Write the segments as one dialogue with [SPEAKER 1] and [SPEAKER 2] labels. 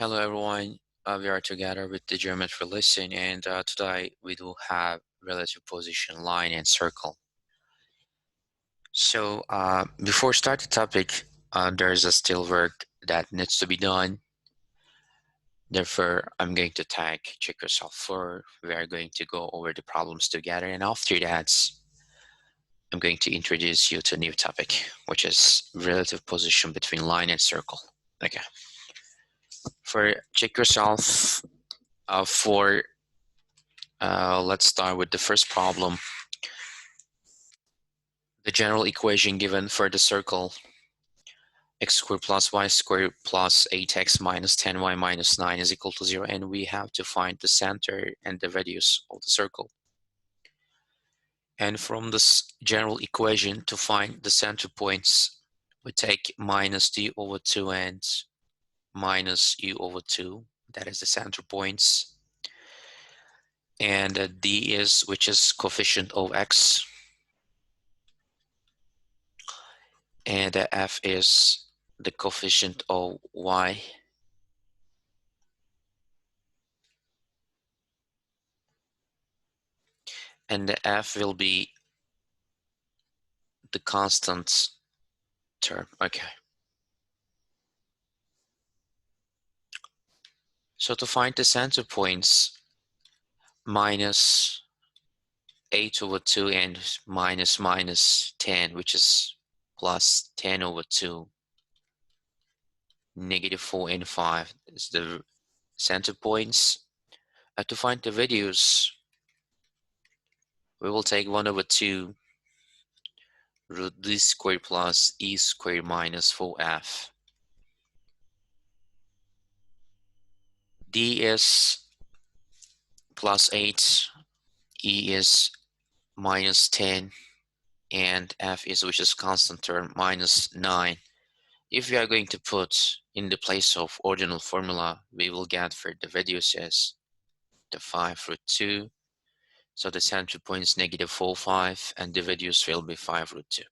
[SPEAKER 1] Hello everyone, we are together with the geometry lesson, and today we do have relative position, line and circle. So before start the topic, there's a still work that needs to be done. Therefore, I'm going to tag check yourself 4. We are going to go over the problems together, and after that, I'm going to introduce you to a new topic, which is relative position between line and circle. Okay. For check yourself 4. Let's start with the first problem. The general equation given for the circle x squared plus y squared plus 8x minus 10y minus 9 is equal to 0, and we have to find the center and the radius of the circle. And from this general equation, to find the center points, we take minus d over 2 and minus u over 2. That is the center points. And d is, which is coefficient of x, and f is the coefficient of y, and the f will be the constant term. Okay. So to find the center points, minus 8 over 2 and minus 10, which is plus 10 over 2, negative 4 and 5 is the center points. To find the radius, we will take 1 over 2 root d squared plus e squared minus 4f. D is plus 8, e is minus 10, and f is, which is constant term, minus 9. If we are going to put in the place of ordinal formula, we will get for the radius is the 5 root 2. So the center point is negative 4, 5, and the radius will be 5 root 2.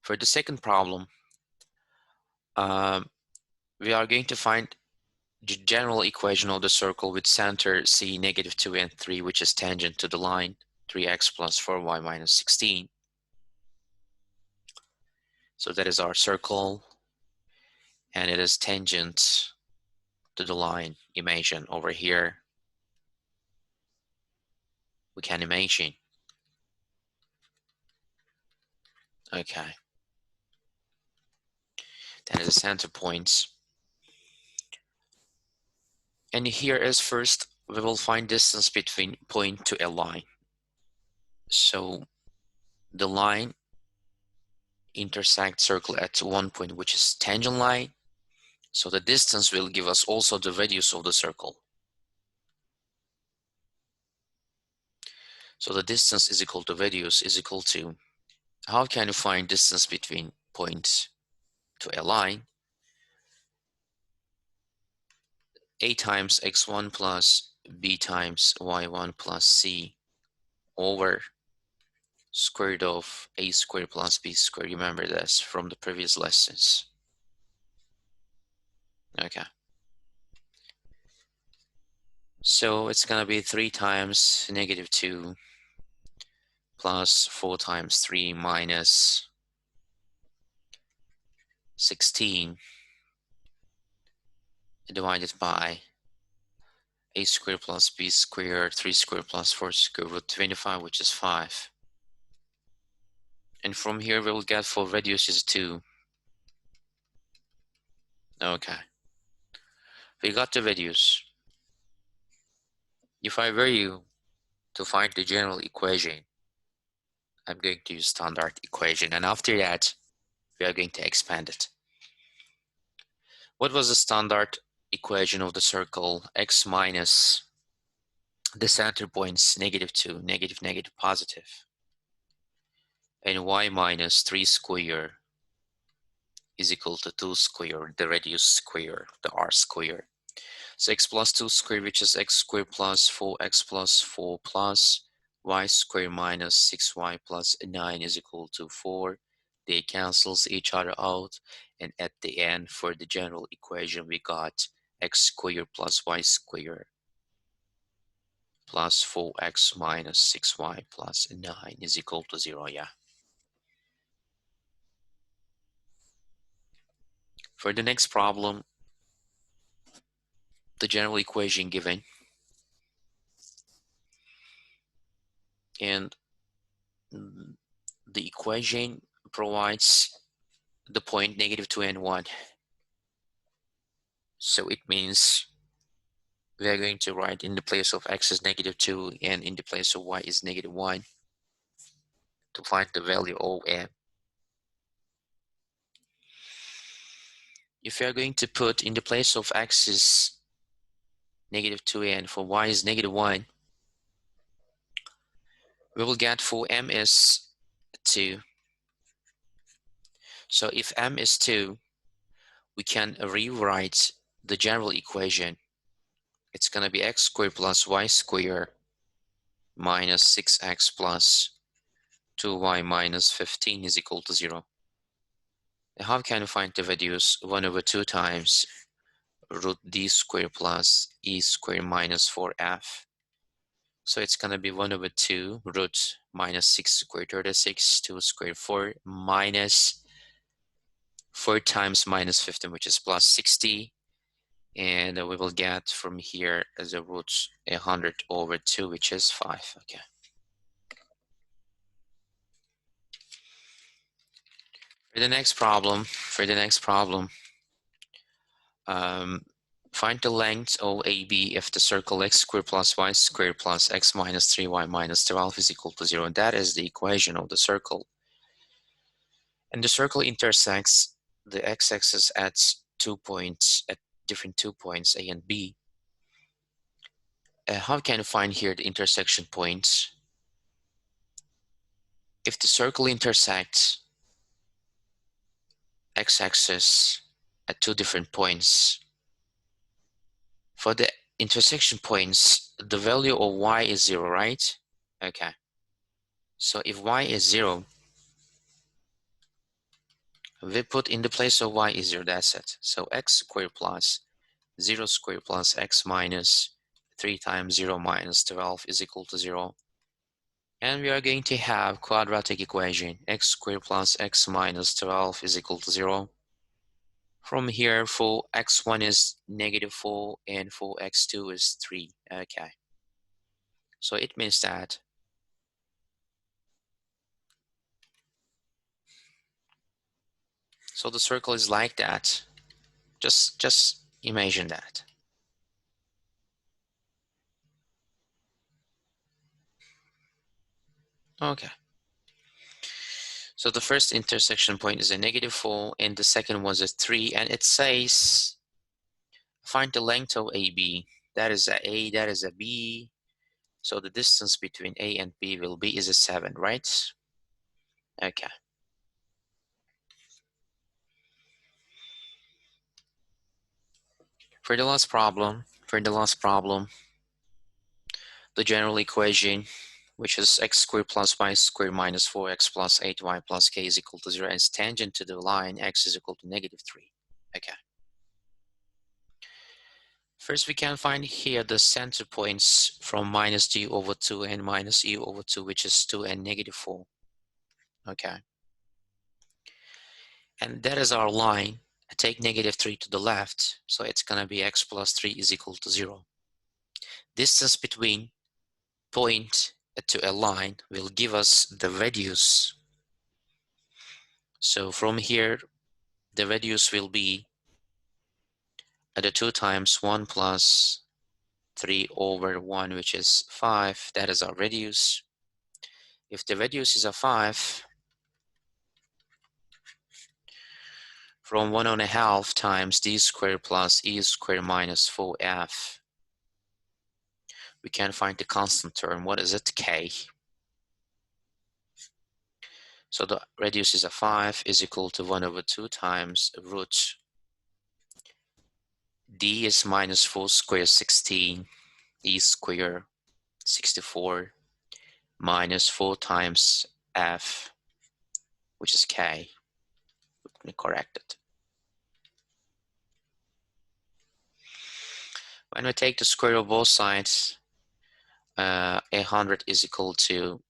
[SPEAKER 1] For the second problem, we are going to find the general equation of the circle with center C negative 2 and 3, which is tangent to the line 3x plus 4y minus 16. So that is our circle, and it is tangent to the line. Imagine over here, we can imagine. Okay. That is the center points. And here is first, we will find distance between point to a line. So the line intersects circle at one point, which is tangent line. So the distance will give us also the radius of the circle. So the distance is equal to radius is equal to, how can you find distance between point to a line? A times x1 plus b times y1 plus c over square root of a squared plus b squared. Remember this from the previous lessons. Okay. So it's gonna be 3 times negative 2 plus 4 times 3 minus 16 divided by a squared plus b squared, 3 squared plus 4 squared root 25, which is 5. And from here we will get for radius is 2. Okay. We got the radius. If I were you to find the general equation, I'm going to use standard equation, and after that we are going to expand it. What was the standard equation of the circle? X minus the center points negative 2, negative, negative, positive, and y minus 3 square is equal to 2 square, the radius square, the r square. So x plus 2 square, which is x squared plus 4x plus 4 plus y squared minus 6y plus 9 is equal to 4. They cancels each other out, And at the end, for the general equation, we got x squared plus y squared plus 4x minus 6y plus 9 is equal to 0, yeah. For the next problem, the general equation given, and the equation provides the point -2 and 1. So it means we are going to write in the place of x is -2 and in the place of y is -1 to find the value of m. If you are going to put in the place of x is -2 and for y is -1, we will get for m is 2. So if m is 2, we can rewrite the general equation. It's going to be x squared plus y squared minus 6x plus 2y minus 15 is equal to 0. And how can we find the values? 1 over 2 times root d squared plus e squared minus 4f. So it's going to be 1 over 2 root minus 6 squared 36, 2 squared 4 minus 4 times minus 15, which is plus 60. And we will get from here as a root 100 over 2, which is 5. Okay. For the next problem, find the length of AB if the circle x squared plus y squared plus x minus 3y minus 12 is equal to 0. And that is the equation of the circle. And the circle intersects the x-axis at 2 points, at different 2 points, A and B. How can you find here the intersection points? If the circle intersects x-axis at 2 different points, for the intersection points, the value of y is 0, right? Okay. So if y is 0, we put in the place of y is 0, that's it. So x squared plus 0 squared plus x minus 3 times 0 minus 12 is equal to 0. And we are going to have quadratic equation x squared plus x minus 12 is equal to 0. From here, for x1 is -4 and for x2 is 3. Okay. So it means that so the circle is like that. Just imagine that. Okay. So the first intersection point is a -4 and the second one is a 3, and it says find the length of AB. That is a that is a B. So the distance between A and B will be is a 7, right? Okay. For the last problem, the general equation, which is x squared plus y squared minus 4x plus 8y plus k is equal to 0, and is tangent to the line x is equal to -3. Okay. First, we can find here the center points from minus d over 2 and minus e over 2, which is 2 and -4. Okay. And that is our line. I take -3 to the left, so it's going to be x plus 3 is equal to 0. Distance between point to a line will give us the radius. So from here, the radius will be at the 2 times 1 plus 3 over 1, which is 5. That is our radius. If the radius is a 5, from 1.5 times d squared plus e squared minus 4f, we can find the constant term. What is it? K. So the radius is a 5 is equal to 1 over 2 times root d is minus 4 squared 16, e squared 64 minus 4 times f, which is k. Let me correct it. When we take the square root of both sides, 100 is equal to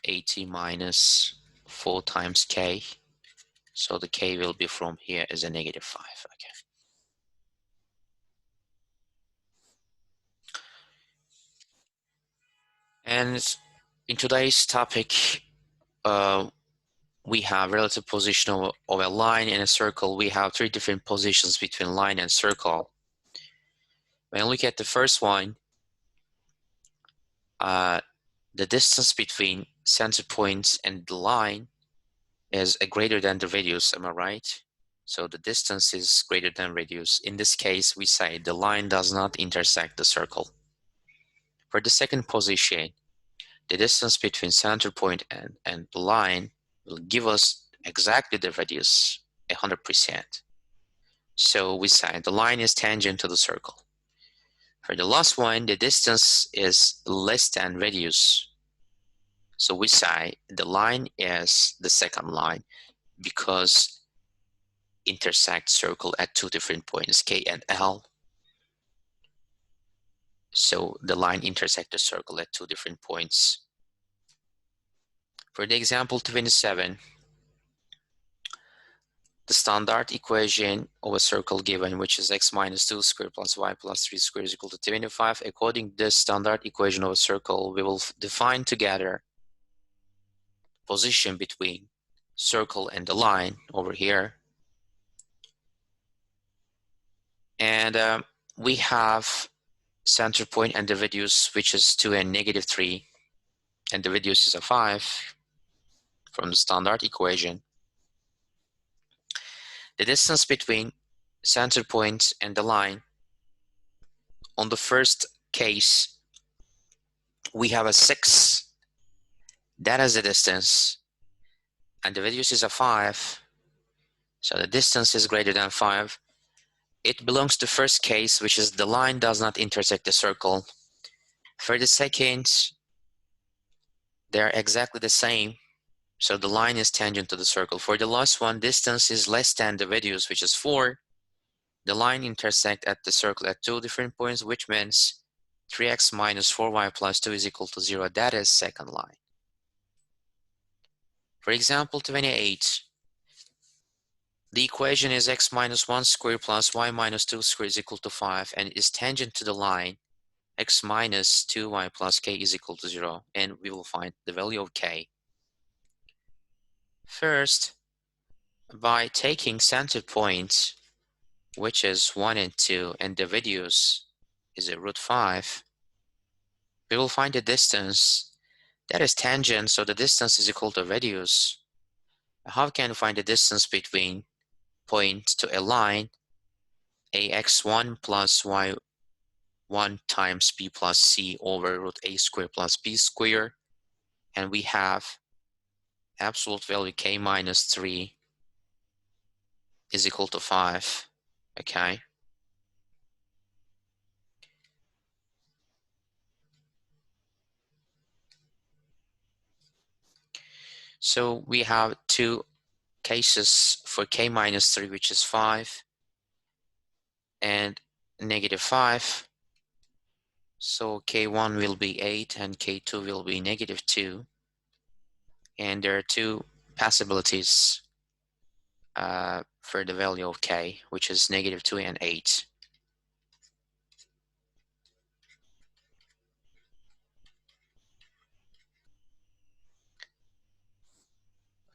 [SPEAKER 1] 80 minus 4 times k. So the k will be from here as a negative 5. Okay. And in today's topic, we have relative position of a line in a circle. We have 3 different positions between line and circle. When we look at the first one, the distance between center points and the line is greater than the radius, am I right? So the distance is greater than radius. In this case, we say the line does not intersect the circle. For the second position, the distance between center point and the line will give us exactly the radius, 100%. So we say the line is tangent to the circle. For the last one, the distance is less than radius. So we say the line is the second line because intersect circle at 2 different points, K and L. So the line intersect the circle at 2 different points. For the example 27, the standard equation of a circle given, which is x minus 2 squared plus y plus 3 squared is equal to 25. According to this standard equation of a circle, we will define together position between circle and the line over here. And we have center point and the radius, which is 2 and negative 3, and the radius is a 5 from the standard equation. The distance between center point and the line, on the first case, we have a 6. That is the distance, and the radius is a 5, so the distance is greater than 5. It belongs to the first case, which is the line does not intersect the circle. For the second, they're exactly the same, so the line is tangent to the circle. For the last one, distance is less than the radius, which is 4. The line intersect at the circle at 2 different points, which means 3x minus 4y plus 2 is equal to 0. That is second line. For example 28, the equation is x minus 1 squared plus y minus 2 squared is equal to 5 and is tangent to the line x minus 2y plus k is equal to 0, and we will find the value of k. First, by taking center points, which is 1 and 2, and the radius is a root 5, we will find the distance that is tangent, so the distance is equal to radius. How can we find the distance between point to a line? Ax1 plus y1 times b plus c over root a squared plus b squared, and we have absolute value k minus 3 is equal to 5, okay? So we have 2 cases for k minus 3, which is 5, and negative 5. So k1 will be 8 and k2 will be negative 2. And there are 2 possibilities for the value of k, which is negative 2 and 8.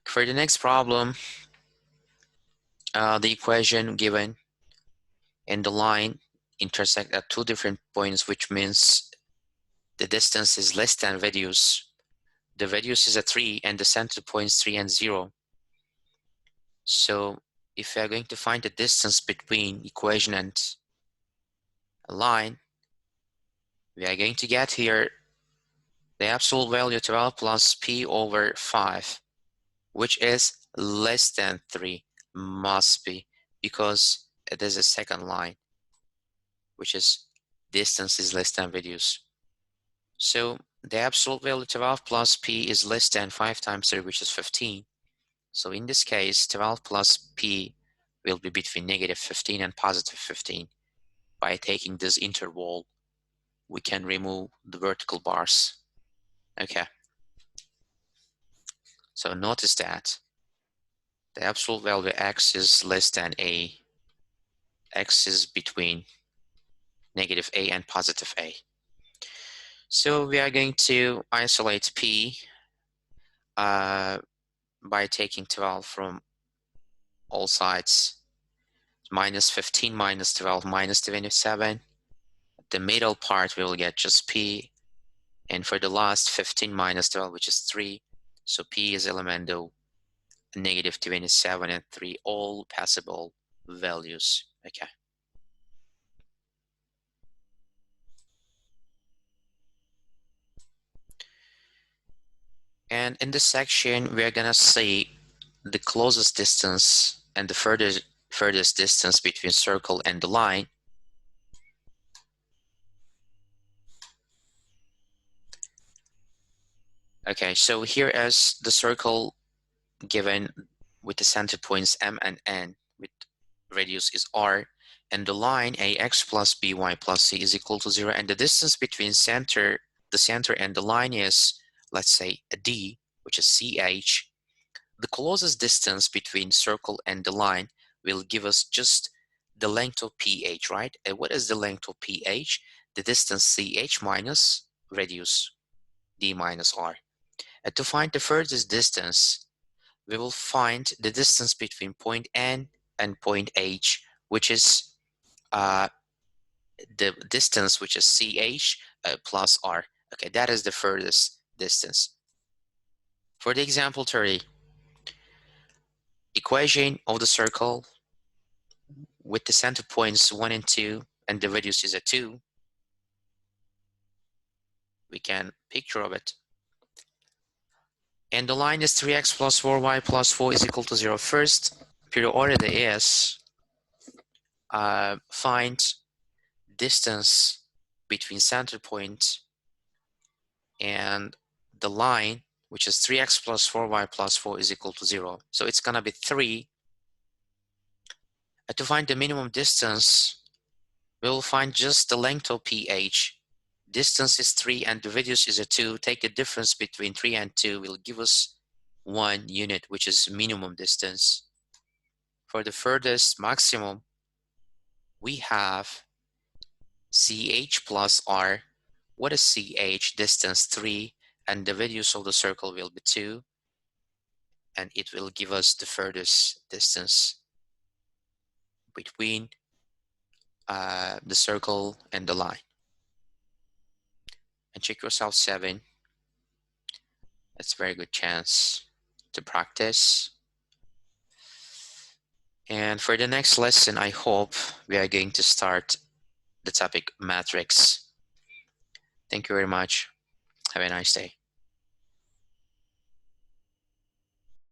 [SPEAKER 1] For the next problem, the equation given and the line intersect at 2 different points, which means the distance is less than radius. The radius is a 3 and the center points 3 and 0. So if we are going to find the distance between equation and a line, we are going to get here the absolute value 12 plus p over 5, which is less than 3, must be, because it is a second line, which is distance is less than radius. So the absolute value 12 plus p is less than 5 times 3, which is 15. So in this case, 12 plus p will be between negative 15 and positive 15. by taking this interval, we can remove the vertical bars. Okay. So notice that the absolute value x is less than a, x is between negative a and positive a. So we are going to isolate p by taking 12 from all sides. Minus 15 minus 12 minus 27. The middle part we will get just p, and for the last 15 minus 12, which is 3, so p is elemental negative 27 and 3, all passable values. Okay. And in this section, we're gonna see the closest distance and the furthest distance between circle and the line. Okay, so here is the circle given with the center points M and N, with radius is R, and the line AX plus BY plus C is equal to 0, and the distance between the center and the line is, let's say, a D, which is CH. The closest distance between circle and the line will give us just the length of PH, right? And what is the length of PH? The distance CH minus radius D minus R. And to find the furthest distance, we will find the distance between point N and point H, which is the distance, which is CH plus R. Okay, that is the furthest distance. For the example 30, equation of the circle with the center points 1 and 2, and the radius is a 2, we can picture of it. And the line is 3x plus 4y plus 4 is equal to 0. First priority is find distance between center point and the line, which is 3x plus 4y plus 4 is equal to 0. So it's gonna be 3. And to find the minimum distance, we'll find just the length of PH. Distance is 3 and the radius is a 2. Take the difference between 3 and 2 will give us 1 unit, which is minimum distance. For the furthest maximum, we have CH plus R. What is CH? Distance 3, and the radius of the circle will be 2, and it will give us the furthest distance between the circle and the line. And check yourself 7. That's a very good chance to practice. And for the next lesson, I hope we are going to start the topic matrix. Thank you very much. Have a nice day.